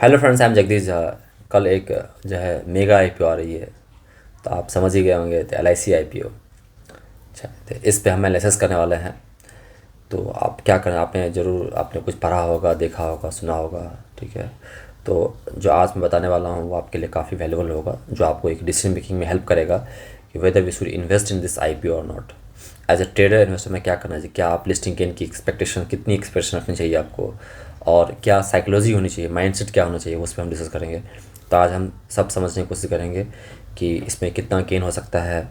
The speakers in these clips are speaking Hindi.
Hello friends, I am Jagdish Jha. कल एक जो है मेगा आईपीओ आ रही है, तो आप समझ ही गए होंगे, तो LIC आईपीओ। अच्छा, तो इस पे हम एनालिसिस करने वाले हैं। तो आप क्या करें, आपने कुछ पढ़ा होगा, देखा होगा, सुना होगा। ठीक है। तो जो आज मैं बताने वाला हूँ वो आपके लिए काफ़ी वैल्यूबल होगा, जो आपको एक डिसीजन मेकिंग में हेल्प करेगा कि whether we should invest in this IPO और नॉट। एज अ ट्रेडर इन्वेस्टर में क्या करना चाहिए, क्या आप लिस्टिंग गेन की एक्सपेक्टेशन, कितनी एक्सपेक्टेशन रखनी चाहिए आपको, और क्या साइकोलॉजी होनी चाहिए, माइंडसेट क्या होना चाहिए, उस पर हम डिस्कस करेंगे। तो आज हम सब समझने की कोशिश करेंगे कि इसमें कितना गेन हो सकता है,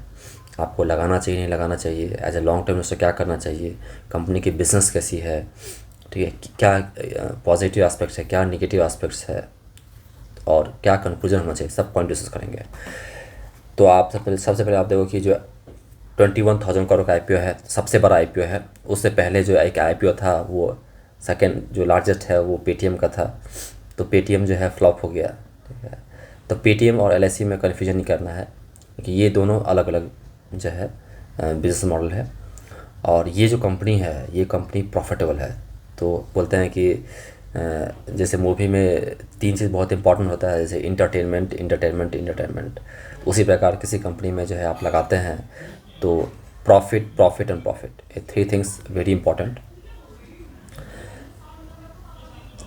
आपको लगाना चाहिए, नहीं लगाना चाहिए, as a long term investor क्या करना चाहिए, कंपनी की बिजनेस कैसी है। ठीक है, क्या पॉजिटिव एस्पेक्ट्स है, क्या निगेटिव एस्पेक्ट्स है, और क्या कंक्लूजन होना चाहिए, सब पॉइंट डिस्कस करेंगे। तो आप सबसे पहले आप देखो कि जो 21,000 करोड़ का आईपीओ है, सबसे बड़ा आईपीओ है। उससे पहले जो एक आईपीओ था वो सेकंड जो लार्जेस्ट है वो पेटीएम का था। तो पेटीएम जो है फ्लॉप हो गया। ठीक है। तो पेटीएम और LIC में कन्फ्यूजन नहीं करना है, क्योंकि ये दोनों अलग अलग जो है बिजनेस मॉडल है। और ये जो कंपनी है, ये कंपनी प्रॉफिटेबल है। तो बोलते हैं कि जैसे मूवी में तीन चीज़ बहुत इंपॉर्टेंट होता है, जैसे इंटरटेनमेंट, इंटरटेनमेंट, इंटरटेनमेंट। उसी प्रकार किसी कंपनी में जो है आप लगाते हैं तो प्रॉफिट, प्रॉफिट एंड प्रॉफिट, ये थ्री थिंग्स वेरी इंपॉर्टेंट।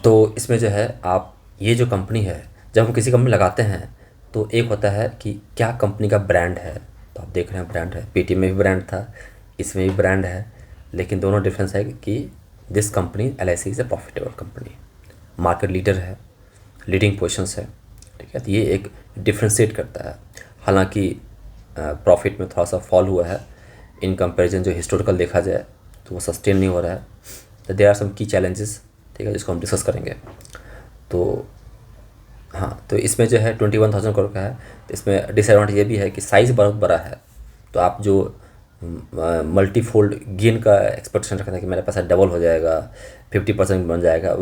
तो इसमें जो है आप, ये जो कंपनी है, जब हम किसी कंपनी लगाते हैं तो एक होता है कि क्या कंपनी का ब्रांड है। तो आप देख रहे हैं ब्रांड है, पेटीएम में भी ब्रांड था, इसमें भी ब्रांड है। लेकिन दोनों डिफरेंस है कि this company LIC is a profitable company, market leader है, लीडिंग पोजीशंस है। ठीक है। तो ये एक डिफ्रेंशिएट करता है। हालांकि प्रॉफिट में थोड़ा सा फॉल हुआ है इन कंपैरिजन, जो हिस्टोरिकल देखा जाए तो वो सस्टेन नहीं हो रहा है। तो देयर आर सम की चैलेंजेस, ठीक है, जिसको हम डिस्कस करेंगे। तो हाँ, तो इसमें जो है 21,000 करोड़ का है। तो इसमें डिसएडवांटेज ये भी है कि साइज़ बहुत बड़ा है। तो आप जो मल्टी फोल्ड गेन का एक्सपेक्टेशन रखना है कि मेरा पैसा डबल हो जाएगा, 50% बन जाएगा,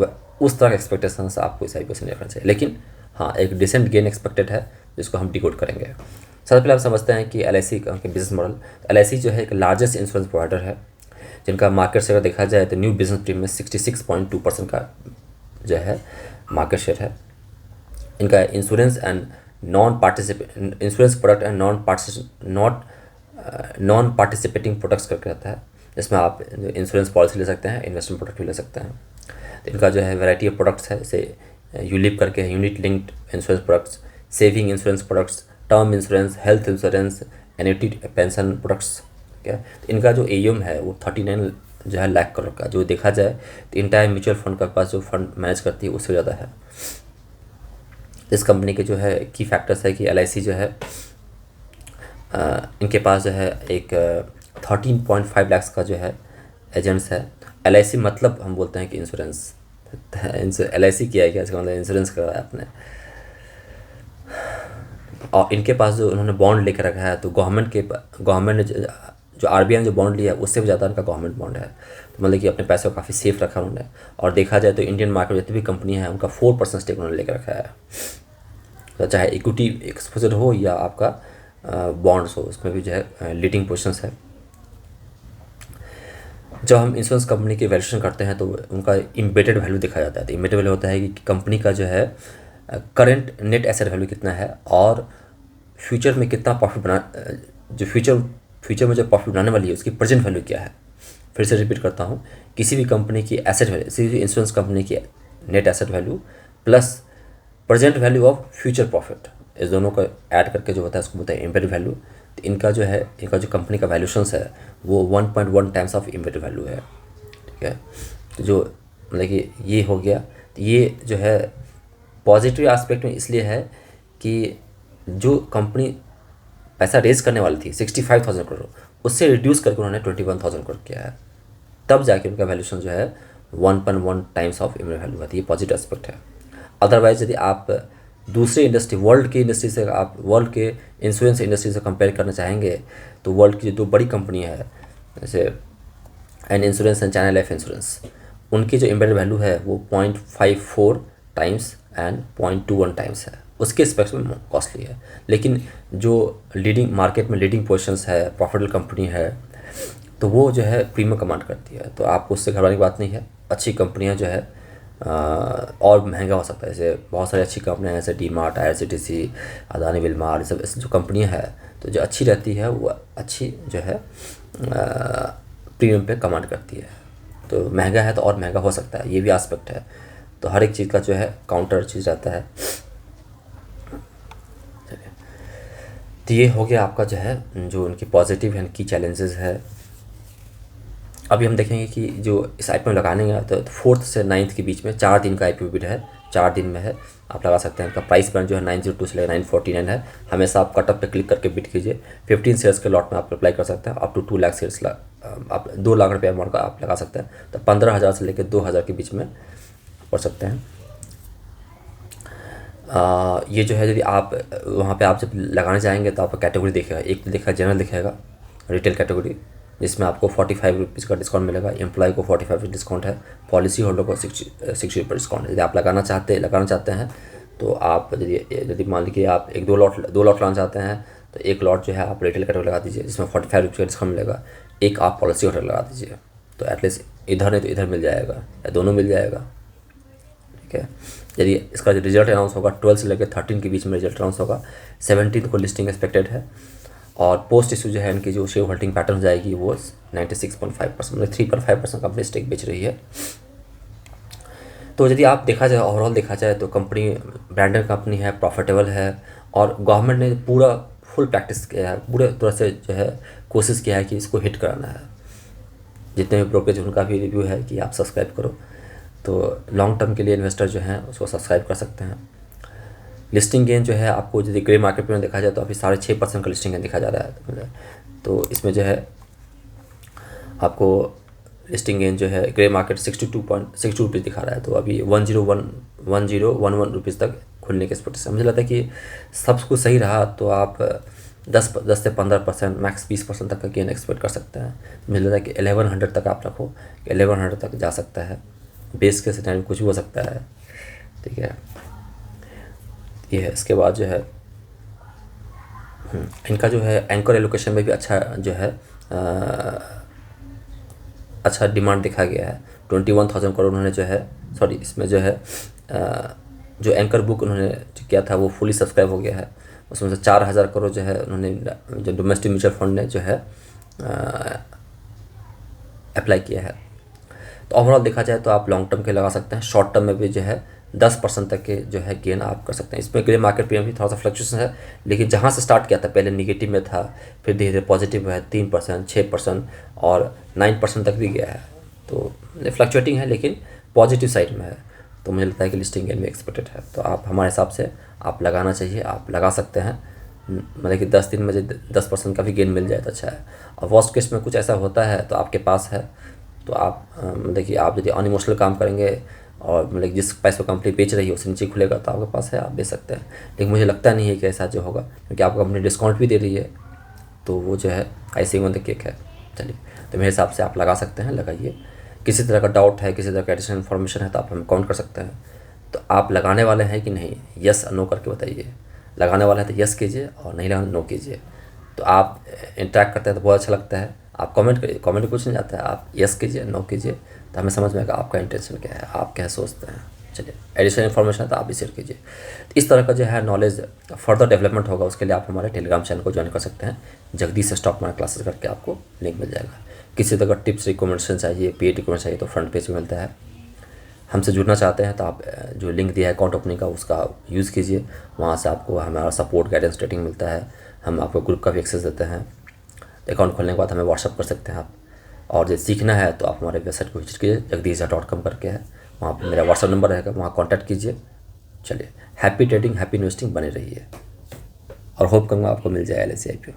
उस तरह का एक्सपेक्टेशन से आपको इस IPO से नहीं रखना चाहिए। लेकिन हाँ, एक डिसेंट गेन एक्सपेक्टेड है, जिसको हम डिकोड करेंगे। सबसे पहले आप समझते हैं कि LIC का बिजनेस मॉडल। LIC जो है एक लार्जेस्ट इंश्योरेंस प्रोवाइडर है, जिनका मार्केट शेयर देखा जाए तो न्यू बिजनेस प्रीमियम में 66.2% का जो है मार्केट शेयर है। इनका insurance and non participate insurance product and non participating products करके रहता है, जिसमें आप इंश्योरेंस पॉलिसी ले सकते हैं, इन्वेस्टमेंट प्रोडक्ट भी ले सकते हैं। तो इनका जो है वैरायटी ऑफ प्रोडक्ट्स है, जैसे यूलिप करके है, unit linked insurance products, saving insurance products, term insurance, health insurance, annuity pension products. क्या तो इनका जो AUM है वो 39 जो है लाख करोड़ का, जो देखा जाए तो इंटायर म्यूचुअल फंड का पास जो फंड मैनेज करती है उससे ज़्यादा है। इस कंपनी के जो है की फैक्टर्स है कि LIC जो है इनके पास जो है एक 13.5 लाख का जो है एजेंट्स है। LIC मतलब हम बोलते हैं कि इंश्योरेंस। LIC किया है क्या, इसका मतलब इंश्योरेंस करवाया आपने। और इनके पास जो उन्होंने बॉन्ड लेकर रखा है, तो गवर्नमेंट ने जो RBI ने जो बॉन्ड लिया है उससे भी ज़्यादा इनका गवर्नमेंट बॉन्ड है। तो मतलब कि अपने पैसे को काफ़ी सेफ रखा उन्होंने। और देखा जाए तो इंडियन मार्केट में जितनी भी कंपनी है उनका 4% स्टेक उन्होंने लेकर रखा है। तो चाहे इक्विटी एक्सपोजर हो या आपका बॉन्ड्स हो, उसमें भी जो है लीडिंग पोजीशंस है। जब हम इंश्योरेंस कंपनी की वैल्यूएशन करते हैं तो उनका इम्बेडेड वैल्यू देखा जाता है। तो इम्बेडेड वैल्यू होता है कि कंपनी का जो है करंट नेट एसेट वैल्यू कितना है, और फ्यूचर में कितना प्रॉफिट जो फ्यूचर में जो प्रॉफिट बनाने वाली है उसकी प्रेजेंट वैल्यू क्या है। फिर से रिपीट करता हूँ, किसी भी कंपनी की एसेट वैल्यू, किसी भी इंश्योरेंस कंपनी की net asset value plus present value of future profit, इस दोनों को ऐड करके जो होता है उसको बोलते हैं एम्बेडेड वैल्यू। तो इनका जो कंपनी का वैल्यूशंस है वो 1.1 टाइम्स ऑफ एम्बेडेड वैल्यू है। ठीक है। तो जो मतलब कि ये हो गया। तो ये जो है पॉजिटिव एस्पेक्ट में इसलिए है कि जो कंपनी पैसा रेज करने वाली थी 65,000 करोड़, उससे रिड्यूस करके उन्होंने 21,000 करोड़ किया है, तब जाके उनका वैल्यूशन जो है 1.1 टाइम्स ऑफ एम्बेडेड वैल्यू आती है। ये पॉजिटिव एस्पेक्ट है। अदरवाइज यदि आप दूसरे इंडस्ट्री, वर्ल्ड की इंडस्ट्री से, आप वर्ल्ड के इंश्योरेंस इंडस्ट्री से कंपेयर करना चाहेंगे तो वर्ल्ड की जो दो बड़ी कंपनी है, जैसे an insurance and China life insurance, उनकी जो एम्बेडेड वैल्यू है वो 0.54 टाइम्स एंड 0.21 टाइम्स है। उसके स्पेक्स में कॉस्टली है। लेकिन जो लीडिंग मार्केट में लीडिंग पोजीशंस है, प्रॉफिटेबल कंपनी है, तो वो जो है प्रीमियम कमांड करती है। तो आपको उससे घबराने की बात नहीं है। अच्छी कंपनियां जो है और महंगा हो सकता है। जैसे बहुत सारी अच्छी कंपनियाँ हैं, जैसे D mart, IRCTC, Adani Wilmar, ये सब ऐसी जो कंपनियाँ हैं तो जो अच्छी रहती है वो अच्छी जो है प्रीमियम पे कमांड करती है। तो महंगा है तो और महंगा हो सकता है, ये भी एस्पेक्ट है। तो हर एक चीज़ का जो है काउंटर चीज़ रहता है। तो ये हो गया आपका जो है जो उनकी पॉजिटिव एंड की चैलेंजेस है। अभी हम देखेंगे कि जो इस IPO में लगाने का तो 4th से 9th के बीच में 4 दिन का IPO पीरियड है, 4 दिन में है, आप लगा सकते हैं। इनका प्राइस बैंड जो है 902 से लेकर 949 है। हमेशा आप कटअप पे क्लिक करके बिट कीजिए। 15 शेयर्स के लॉट में आप अप्लाई कर सकते हैं। अप टू 2 लाख शेयर्स आप 2 लाख रुपये अमाउंट का आप लगा सकते हैं। तो 15,000 से लेकर 2,000 के बीच में पढ़ सकते हैं। ये जो है यदि आप वहाँ पे आप जब लगाने जाएंगे तो आपको कैटेगरी दिखेगा। एक तो दिखेगा जनरल, दिखेगा रिटेल कैटेगरी, जिसमें आपको 45 रुपीज़ का डिस्काउंट मिलेगा। एम्प्लॉय को 45 डिस्काउंट है, पॉलिसी होल्डर को 60 रुपये डिस्काउंट है। यदि आप लगाना चाहते हैं तो आप यदि मान लीजिए आप दो लॉट लाना चाहते हैं तो एक लॉट जो है आप रिटेल कैटेगरी लगा दीजिए, जिसमें 45 रुपये का डिस्काउंट मिलेगा। एक आप पॉलिसी होल्डर लगा दीजिए, तो एटलीस्ट इधर नहीं तो इधर मिल जाएगा या दोनों मिल जाएगा। ठीक है। यदि इसका रिजल्ट अनाउंस होगा 12 से लेकर 13 के बीच में रिजल्ट अनाउंस होगा। 17 को लिस्टिंग एक्सपेक्टेड है। और पोस्ट इशू जो है इनकी जो शेयर होल्डिंग पैटर्न हो जाएगी वो 96.5%, मतलब 3.5% कंपनी स्टेक बेच रही है। तो यदि आप देखा जाए, ओवरऑल देखा जाए तो कंपनी ब्रांडेड कंपनी है, प्रॉफिटेबल है, और गवर्नमेंट ने पूरा फुल प्रैक्टिस किया है, पूरे तरह से जो है कोशिश किया है कि इसको हिट कराना है। जितने भी ब्रोकरेज उनका भी रिव्यू है कि आप सब्सक्राइब करो। तो लॉन्ग टर्म के लिए इन्वेस्टर जो हैं उसको सब्सक्राइब कर सकते हैं। लिस्टिंग गेन जो है आपको यदि ग्रे मार्केट में देखा जाए तो अभी 6.5% का लिस्टिंग गेन दिखा जा रहा है। तो इसमें जो है आपको लिस्टिंग गेन जो है ग्रे मार्केट 62 रुपीज़ दिखा रहा है। तो अभी 1011 रुपीज़ तक खुलने के एक्सपेक्टेशन। मुझे लगता है कि सब कुछ सही रहा तो आप 10 से 15%, मैक्स 20% तक का गेन एक्सपेक्ट कर सकते हैं। मुझे लगता है कि 1100 तक आप रखो, 1100 तक जा सकता है। बेस के सिनेरियो में कुछ भी हो सकता है। ठीक है, ये है। इसके बाद जो है इनका जो है एंकर एलोकेशन में भी अच्छा जो है अच्छा डिमांड देखा गया है। 21,000 करोड़ उन्होंने जो है इसमें जो है जो एंकर बुक उन्होंने जो किया था वो फुली सब्सक्राइब हो गया है। उसमें से 4,000 करोड़ जो है उन्होंने जो डोमेस्टिक म्यूचुअल फंड ने जो है अप्लाई किया है। तो ओवरऑल देखा जाए तो आप लॉन्ग टर्म के लगा सकते हैं। शॉर्ट टर्म में भी जो है 10% तक के जो है गेन आप कर सकते हैं। इसमें ग्रे मार्केट पे भी थोड़ा सा फ्लक्चुएशन है, लेकिन जहाँ से स्टार्ट किया था पहले निगेटिव में था, फिर धीरे धीरे पॉजिटिव है, 3%, 6% और 9% तक भी गया है। तो फ्लक्चुएटिंग है लेकिन पॉजिटिव साइड में है। तो मुझे लगता है कि लिस्टिंग गेन भी एक्सपेक्टेड है। तो आप हमारे हिसाब से आप लगाना चाहिए, आप लगा सकते हैं। मतलब कि 10 दिन में 10% का भी गेन मिल जाए तो अच्छा है। और वर्स्ट केस में कुछ ऐसा होता है तो आपके पास है तो आप मतलब कि आप यदि अनइमोशनल काम करेंगे और मतलब जिस प्राइस पर कंपनी बेच रही है उससे नीचे खुलेगा तो आपके पास है, आप बेच सकते हैं। लेकिन मुझे लगता नहीं है कि ऐसा जो होगा, क्योंकि आपको कंपनी डिस्काउंट भी दे रही है, तो वो जो है आइसिंग ऑन द केक है। चलिए, तो मेरे हिसाब से आप लगा सकते हैं, लगाइए। किसी तरह का डाउट है, किसी तरह का एडिशनल इन्फॉर्मेशन है तो आप हमें कमेंट कर सकते हैं। तो आप लगाने वाले हैं कि नहीं, यस नो करके बताइए। लगाने वाला है तो यस कीजिए और नहीं लगाना नो कीजिए। तो आप इंटरेक्ट करते हैं तो बहुत अच्छा लगता है। आप कमेंट करिए, कमेंट कुछ नहीं जाता है, आप यस कीजिए नो कीजिए, तो हमें समझ में आएगा आपका इंटेंशन क्या है, आप क्या सोचते हैं। चलिए, एडिशनल इन्फॉर्मेशन है तो आप भी शेयर कीजिए। तो इस तरह का जो है नॉलेज फर्दर डेवलपमेंट होगा, उसके लिए आप हमारे टेलीग्राम चैनल को ज्वाइन कर सकते हैं। जगदीश स्टॉक मार्केट क्लासेस करके आपको लिंक मिल जाएगा। किसी तरह का टिप्स रिकमेंडेशन चाहिए, पेड रिकमेंडेशन चाहिए तो फ्रंट पेज में मिलता है। हमसे जुड़ना चाहते हैं तो आप जो लिंक दिया है अकाउंट ओपनिंग का उसका यूज़ कीजिए। वहाँ से आपको हमारा सपोर्ट, गाइडेंस, रेटिंग मिलता है। हम आपको ग्रुप का भी एक्सेस देते हैं। अकाउंट खोलने के बाद हमें व्हाट्सअप कर सकते हैं आप। और जो सीखना है तो आप हमारे वेबसाइट को विजिट कीजिए, jagdish.com करके है, वहाँ पर मेरा व्हाट्सअप नंबर रहेगा, वहाँ कॉन्टैक्ट कीजिए। चलिए, हैप्पी ट्रेडिंग, हैप्पी इन्वेस्टिंग बने रहिए और होप करूँगा आपको मिल जाए LIC IPO।